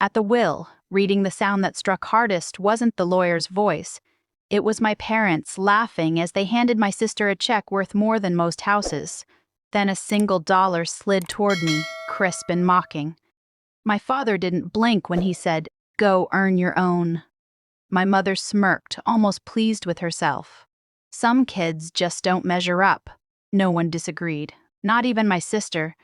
At the will, reading, the sound that struck hardest wasn't the lawyer's voice. It was my parents laughing as they handed my sister a check worth more than most houses. Then a single dollar slid toward me, crisp and mocking. My father didn't blink when he said, "Go earn your own." My mother smirked, almost pleased with herself. Some kids just don't measure up. No one disagreed, not even my sister.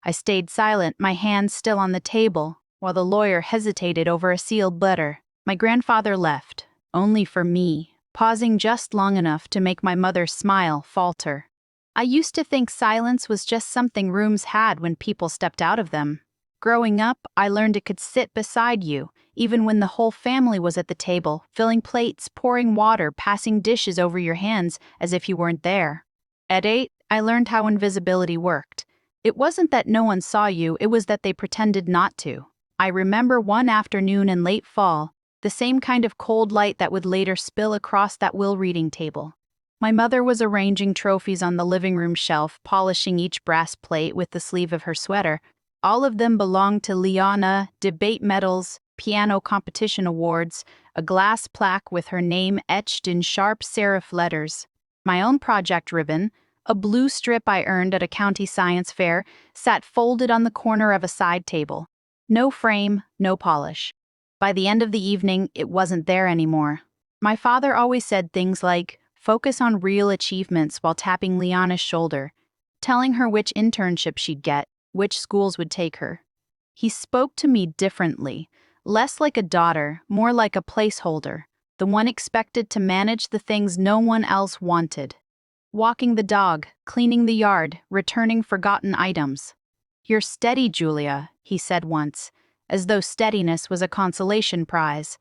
I stayed silent, my hands still on the table, while the lawyer hesitated over a sealed letter. My grandfather left, only for me, pausing just long enough to make my mother's smile falter. I used to think silence was just something rooms had when people stepped out of them. Growing up, I learned it could sit beside you, even when the whole family was at the table, filling plates, pouring water, passing dishes over your hands as if you weren't there. At 8, I learned how invisibility worked. It wasn't that no one saw you, it was that they pretended not to. I remember one afternoon in late fall, the same kind of cold light that would later spill across that will reading table. My mother was arranging trophies on the living room shelf, polishing each brass plate with the sleeve of her sweater. All of them belonged to Liana, debate medals, piano competition awards, a glass plaque with her name etched in sharp serif letters. My own project ribbon, a blue strip I earned at a county science fair, sat folded on the corner of a side table. No frame, no polish. By the end of the evening, it wasn't there anymore. My father always said things like, focus on real achievements, while tapping Liana's shoulder, telling her which internship she'd get, which schools would take her. He spoke to me differently, less like a daughter, more like a placeholder, the one expected to manage the things no one else wanted. Walking the dog, cleaning the yard, returning forgotten items. "You're steady, Julia," he said once, as though steadiness was a consolation prize.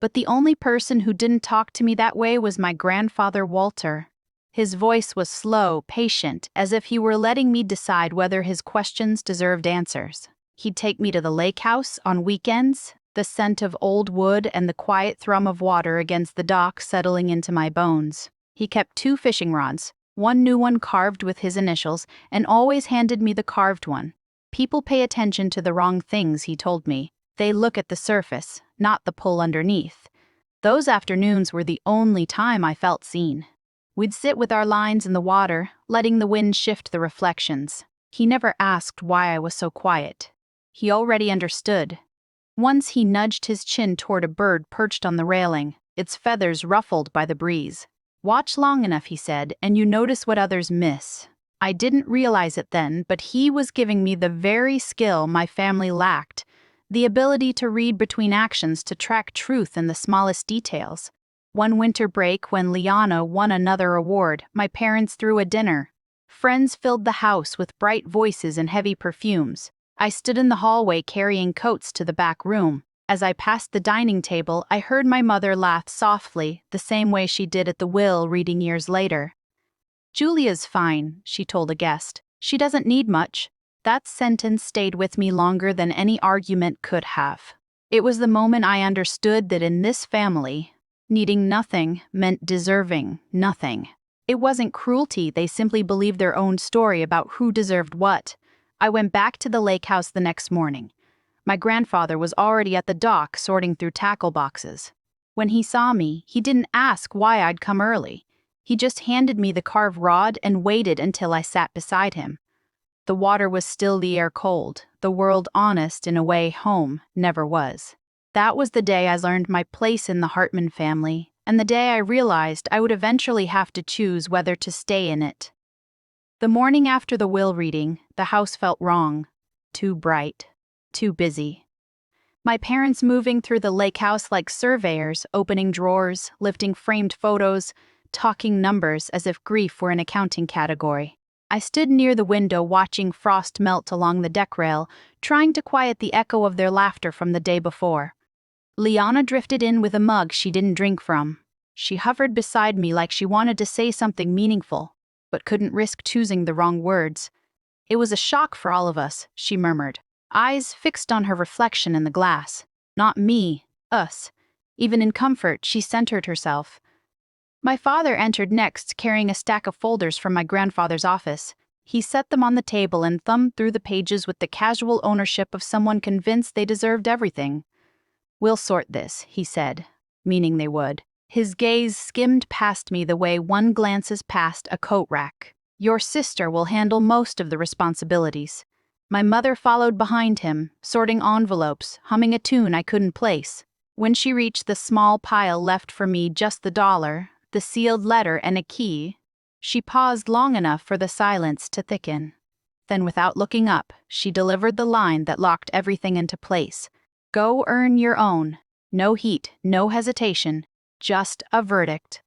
But the only person who didn't talk to me that way was my grandfather Walter. His voice was slow, patient, as if he were letting me decide whether his questions deserved answers. He'd take me to the lake house on weekends, the scent of old wood and the quiet thrum of water against the dock settling into my bones. He kept 2 fishing rods, one new one carved with his initials, and always handed me the carved one. People pay attention to the wrong things, he told me. They look at the surface, not the pull underneath. Those afternoons were the only time I felt seen. We'd sit with our lines in the water, letting the wind shift the reflections. He never asked why I was so quiet. He already understood. Once he nudged his chin toward a bird perched on the railing, its feathers ruffled by the breeze. "Watch long enough," he said, "and you notice what others miss." I didn't realize it then, but he was giving me the very skill my family lacked, the ability to read between actions, to track truth in the smallest details. One winter break, when Liana won another award, my parents threw a dinner. Friends filled the house with bright voices and heavy perfumes. I stood in the hallway carrying coats to the back room. As I passed the dining table, I heard my mother laugh softly, the same way she did at the will reading years later. "Julia's fine," she told a guest. "She doesn't need much." That sentence stayed with me longer than any argument could have. It was the moment I understood that in this family, needing nothing meant deserving nothing. It wasn't cruelty, they simply believed their own story about who deserved what. I went back to the lake house the next morning. My grandfather was already at the dock sorting through tackle boxes. When he saw me, he didn't ask why I'd come early. He just handed me the carved rod and waited until I sat beside him. The water was still, the air cold, the world honest in a way home never was. That was the day I learned my place in the Hartman family, and the day I realized I would eventually have to choose whether to stay in it. The morning after the will reading, the house felt wrong. Too bright. Too busy. My parents moving through the lake house like surveyors, opening drawers, lifting framed photos, talking numbers as if grief were an accounting category. I stood near the window watching frost melt along the deck rail, trying to quiet the echo of their laughter from the day before. Liana drifted in with a mug she didn't drink from. She hovered beside me like she wanted to say something meaningful, but couldn't risk choosing the wrong words. "It was a shock for all of us," she murmured, eyes fixed on her reflection in the glass. "Not me, us." Even in comfort, she centered herself. My father entered next, carrying a stack of folders from my grandfather's office. He set them on the table and thumbed through the pages with the casual ownership of someone convinced they deserved everything. "We'll sort this," he said, meaning they would. His gaze skimmed past me the way one glances past a coat rack. "Your sister will handle most of the responsibilities." My mother followed behind him, sorting envelopes, humming a tune I couldn't place. When she reached the small pile left for me, just the dollar, the sealed letter, and a key, she paused long enough for the silence to thicken. Then, without looking up, she delivered the line that locked everything into place. "Go earn your own." No heat, no hesitation, just a verdict.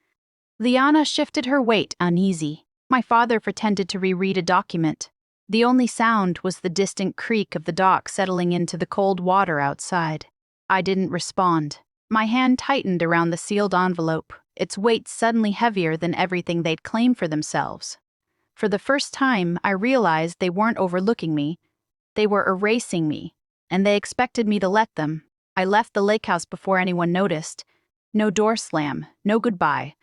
Liana shifted her weight, uneasy. My father pretended to reread a document. The only sound was the distant creak of the dock settling into the cold water outside. I didn't respond. My hand tightened around the sealed envelope, its weight suddenly heavier than everything they'd claimed for themselves. For the first time, I realized they weren't overlooking me. They were erasing me, and they expected me to let them. I left the lake house before anyone noticed. No door slam, no goodbye.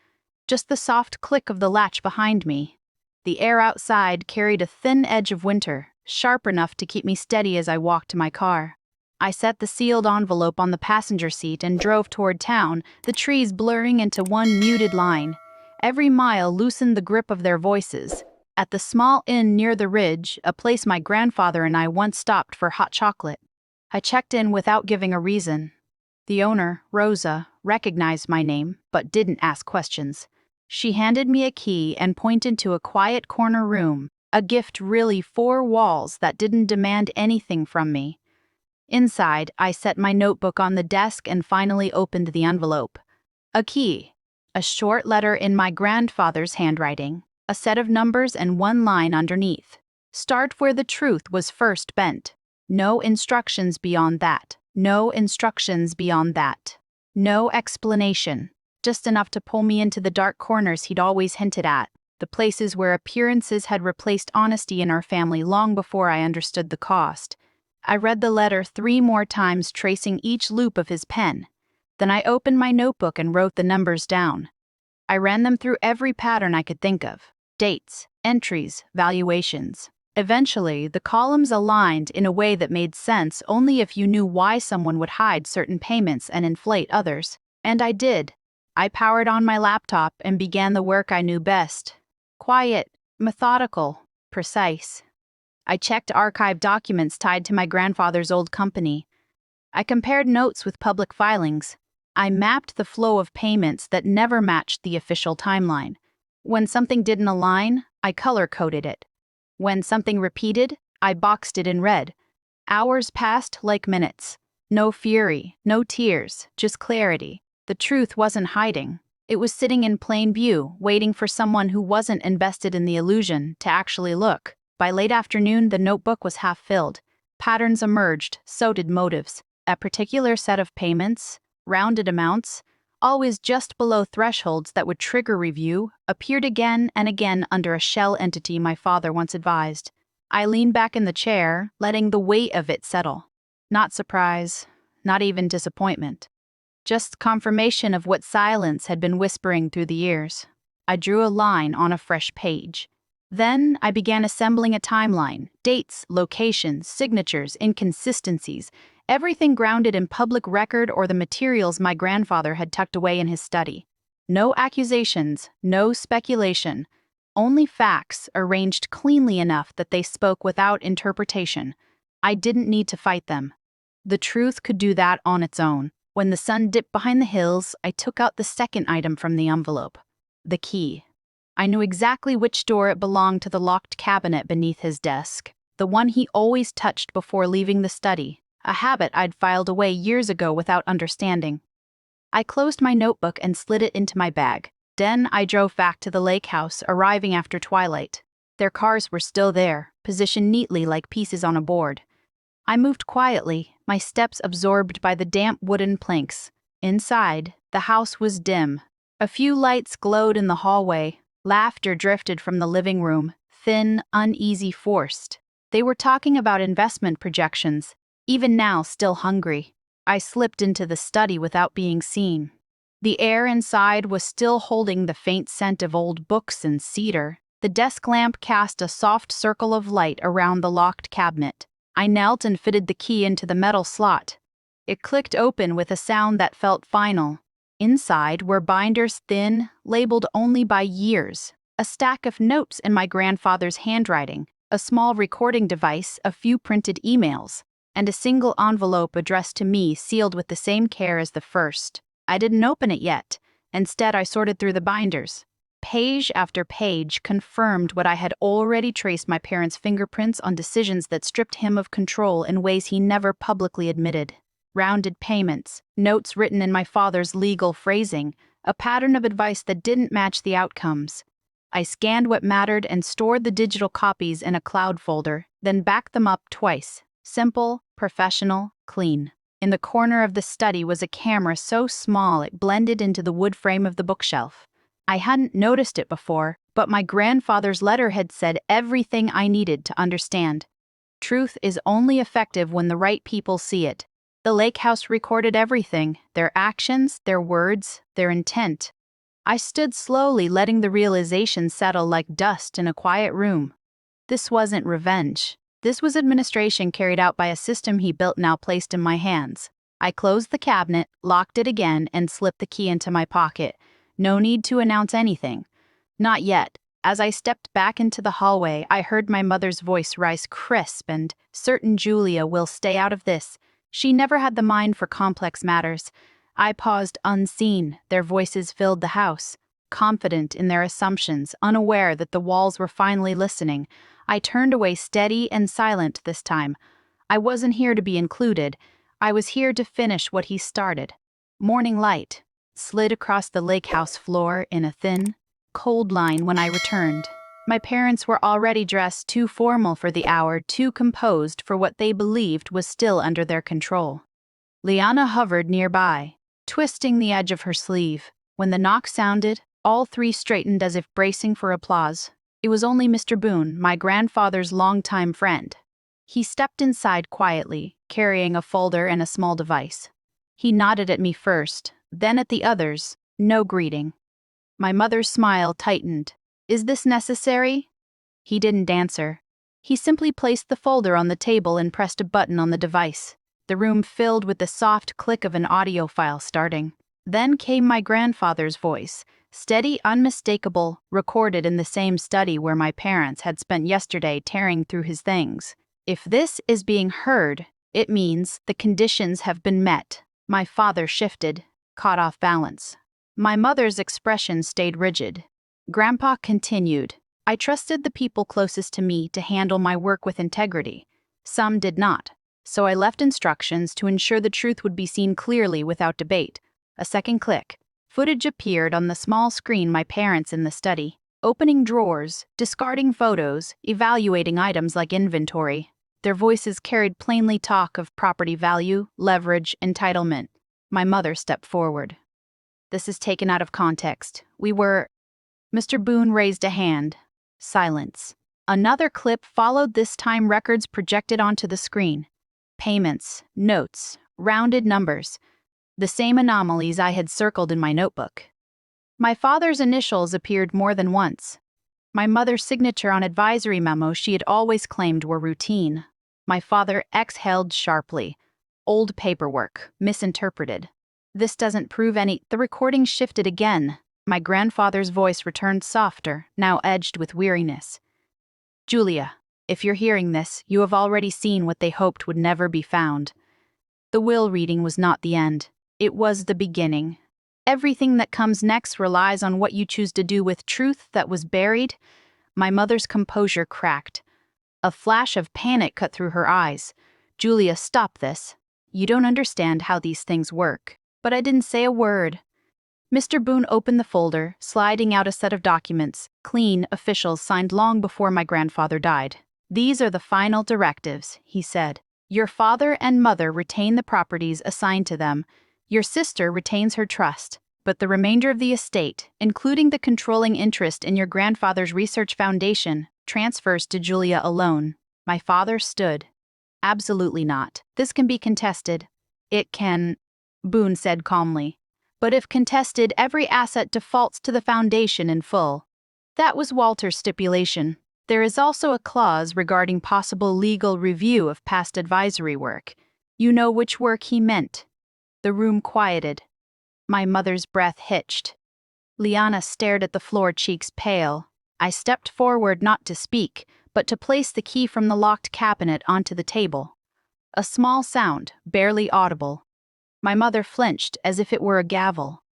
Just the soft click of the latch behind me. The air outside carried a thin edge of winter, sharp enough to keep me steady as I walked to my car. I set the sealed envelope on the passenger seat and drove toward town, the trees blurring into one muted line. Every mile loosened the grip of their voices. At the small inn near the ridge, a place my grandfather and I once stopped for hot chocolate, I checked in without giving a reason. The owner, Rosa, recognized my name, but didn't ask questions. She handed me a key and pointed to a quiet corner room, a gift really 4 walls that didn't demand anything from me. Inside, I set my notebook on the desk and finally opened the envelope. A key, a short letter in my grandfather's handwriting, a set of numbers and one line underneath. "Start where the truth was first bent. No instructions beyond that. No instructions beyond that." No explanation. Just enough to pull me into the dark corners he'd always hinted at, the places where appearances had replaced honesty in our family long before I understood the cost. I read the letter 3 more times, tracing each loop of his pen. Then I opened my notebook and wrote the numbers down. I ran them through every pattern I could think of. Dates, entries, valuations. Eventually, the columns aligned in a way that made sense only if you knew why someone would hide certain payments and inflate others. And I did. I powered on my laptop and began the work I knew best. Quiet, methodical, precise. I checked archived documents tied to my grandfather's old company. I compared notes with public filings. I mapped the flow of payments that never matched the official timeline. When something didn't align, I color-coded it. When something repeated, I boxed it in red. Hours passed like minutes. No fury, no tears, just clarity. The truth wasn't hiding. It was sitting in plain view, waiting for someone who wasn't invested in the illusion to actually look. By late afternoon, the notebook was half filled. Patterns emerged, so did motives. A particular set of payments, rounded amounts, always just below thresholds that would trigger review, appeared again and again under a shell entity my father once advised. I leaned back in the chair, letting the weight of it settle. Not surprise, not even disappointment. Just confirmation of what silence had been whispering through the years. I drew a line on a fresh page. Then I began assembling a timeline, dates, locations, signatures, inconsistencies, everything grounded in public record or the materials my grandfather had tucked away in his study. No accusations, no speculation, only facts arranged cleanly enough that they spoke without interpretation. I didn't need to fight them. The truth could do that on its own. When the sun dipped behind the hills, I took out the second item from the envelope. The key. I knew exactly which door it belonged to, the locked cabinet beneath his desk, the one he always touched before leaving the study, a habit I'd filed away years ago without understanding. I closed my notebook and slid it into my bag. Then I drove back to the lake house, arriving after twilight. Their cars were still there, positioned neatly like pieces on a board. I moved quietly, my steps absorbed by the damp wooden planks. Inside, the house was dim. A few lights glowed in the hallway. Laughter drifted from the living room, thin, uneasy, forced. They were talking about investment projections, even now still hungry. I slipped into the study without being seen. The air inside was still holding the faint scent of old books and cedar. The desk lamp cast a soft circle of light around the locked cabinet. I knelt and fitted the key into the metal slot. It clicked open with a sound that felt final. Inside were binders thin, labeled only by years, a stack of notes in my grandfather's handwriting, a small recording device, a few printed emails, and a single envelope addressed to me sealed with the same care as the first. I didn't open it yet. Instead, I sorted through the binders. Page after page confirmed what I had already traced my parents' fingerprints on decisions that stripped him of control in ways he never publicly admitted. Rounded payments, notes written in my father's legal phrasing, a pattern of advice that didn't match the outcomes. I scanned what mattered and stored the digital copies in a cloud folder, then backed them up twice. Simple, professional, clean. In the corner of the study was a camera so small it blended into the wood frame of the bookshelf. I hadn't noticed it before, but my grandfather's letter had said everything I needed to understand. Truth is only effective when the right people see it. The lake house recorded everything, their actions, their words, their intent. I stood slowly, letting the realization settle like dust in a quiet room. This wasn't revenge. This was administration carried out by a system he built now placed in my hands. I closed the cabinet, locked it again, and slipped the key into my pocket. No need to announce anything. Not yet. As I stepped back into the hallway, I heard my mother's voice rise crisp and certain. Julia will stay out of this. She never had the mind for complex matters. I paused unseen. Their voices filled the house. Confident in their assumptions, unaware that the walls were finally listening, I turned away steady and silent this time. I wasn't here to be included. I was here to finish what he started. Morning light slid across the lake house floor in a thin, cold line when I returned. My parents were already dressed too formal for the hour, too composed for what they believed was still under their control. Liana hovered nearby, twisting the edge of her sleeve. When the knock sounded, all three straightened as if bracing for applause. It was only Mr. Boone, my grandfather's longtime friend. He stepped inside quietly, carrying a folder and a small device. He nodded at me first, then at the others. No greeting. My mother's smile tightened. "Is this necessary?" He didn't answer. He simply placed the folder on the table and pressed a button on the device. The room filled with the soft click of an audio file starting. Then came my grandfather's voice, steady, unmistakable, recorded in the same study where my parents had spent yesterday tearing through his things. "If this is being heard, it means the conditions have been met." My father shifted, caught off balance. My mother's expression stayed rigid. Grandpa continued, "I trusted the people closest to me to handle my work with integrity. Some did not, so I left instructions to ensure the truth would be seen clearly without debate." A second click. Footage appeared on the small screen. My parents in the study, opening drawers, discarding photos, evaluating items like inventory. Their voices carried plainly talk of property value, leverage, entitlement. My mother stepped forward. "This is taken out of context. We were..." Mr. Boone raised a hand. Silence. Another clip followed, this time records projected onto the screen. Payments, notes, rounded numbers. The same anomalies I had circled in my notebook. My father's initials appeared more than once. My mother's signature on advisory memos she had always claimed were routine. My father exhaled sharply. "Old paperwork, misinterpreted. This doesn't prove any..." The recording shifted again. My grandfather's voice returned softer, now edged with weariness. "Julia, if you're hearing this, you have already seen what they hoped would never be found. The will reading was not the end. It was the beginning. Everything that comes next relies on what you choose to do with truth that was buried." My mother's composure cracked. A flash of panic cut through her eyes. "Julia, stop this. You don't understand how these things work." But I didn't say a word. Mr. Boone opened the folder, sliding out a set of documents, clean, officials signed long before my grandfather died. "These are the final directives," he said. "Your father and mother retain the properties assigned to them. Your sister retains her trust, but the remainder of the estate, including the controlling interest in your grandfather's research foundation, transfers to Julia alone." My father stood. "Absolutely not. This can be contested." "It can," Boone said calmly. "But if contested, every asset defaults to the foundation in full." That was Walter's stipulation. There is also a clause regarding possible legal review of past advisory work. You know which work he meant. The room quieted. My mother's breath hitched. Liana stared at the floor, cheeks pale. I stepped forward not to speak, but to place the key from the locked cabinet onto the table. A small sound, barely audible. My mother flinched as if it were a gavel.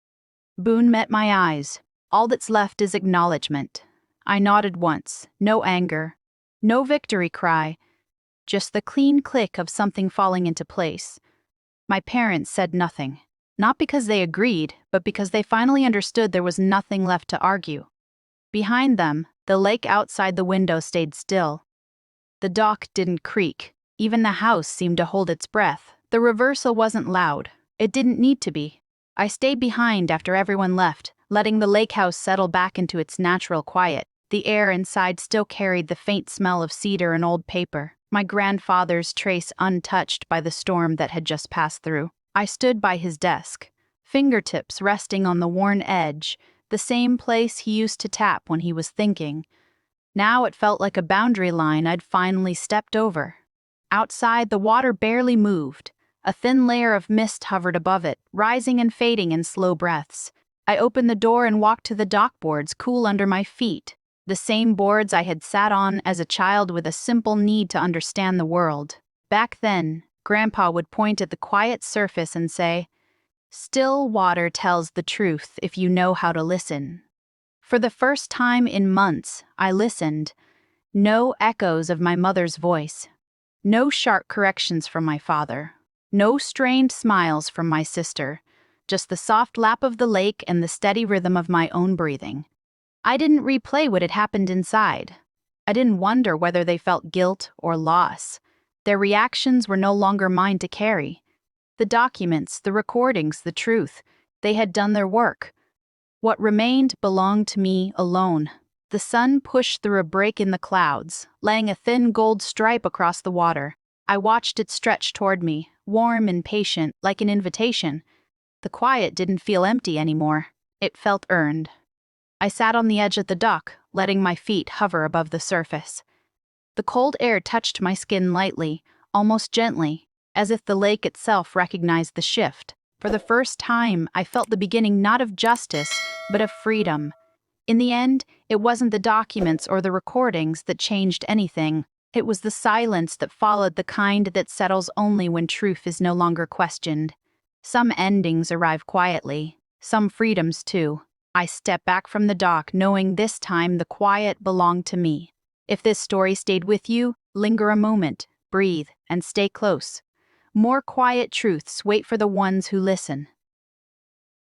Boone met my eyes. All that's left is acknowledgement. I nodded once, no anger, no victory cry, just the clean click of something falling into place. My parents said nothing, not because they agreed, but because they finally understood there was nothing left to argue. Behind them, the lake outside the window stayed still. The dock didn't creak. Even the house seemed to hold its breath. The reversal wasn't loud. It didn't need to be. I stayed behind after everyone left, letting the lake house settle back into its natural quiet. The air inside still carried the faint smell of cedar and old paper, my grandfather's trace untouched by the storm that had just passed through. I stood by his desk, fingertips resting on the worn edge, the same place he used to tap when he was thinking. Now it felt like a boundary line I'd finally stepped over. Outside, the water barely moved. A thin layer of mist hovered above it, rising and fading in slow breaths. I opened the door and walked to the dock boards, cool under my feet. The same boards I had sat on as a child with a simple need to understand the world. Back then, Grandpa would point at the quiet surface and say, "Still water tells the truth if you know how to listen." For the first time in months, I listened. No echoes of my mother's voice. No sharp corrections from my father. No strained smiles from my sister. Just the soft lap of the lake and the steady rhythm of my own breathing. I didn't replay what had happened inside. I didn't wonder whether they felt guilt or loss. Their reactions were no longer mine to carry. The documents, the recordings, the truth, they had done their work. What remained belonged to me alone. The sun pushed through a break in the clouds, laying a thin gold stripe across the water. I watched it stretch toward me, warm and patient, like an invitation. The quiet didn't feel empty anymore. It felt earned. I sat on the edge of the dock, letting my feet hover above the surface. The cold air touched my skin lightly, almost gently, as if the lake itself recognized the shift. For the first time, I felt the beginning not of justice, but of freedom. In the end, it wasn't the documents or the recordings that changed anything. It was the silence that followed, the kind that settles only when truth is no longer questioned. Some endings arrive quietly, some freedoms too. I stepped back from the dock, knowing this time the quiet belonged to me. If this story stayed with you, linger a moment, breathe, and stay close. More quiet truths wait for the ones who listen.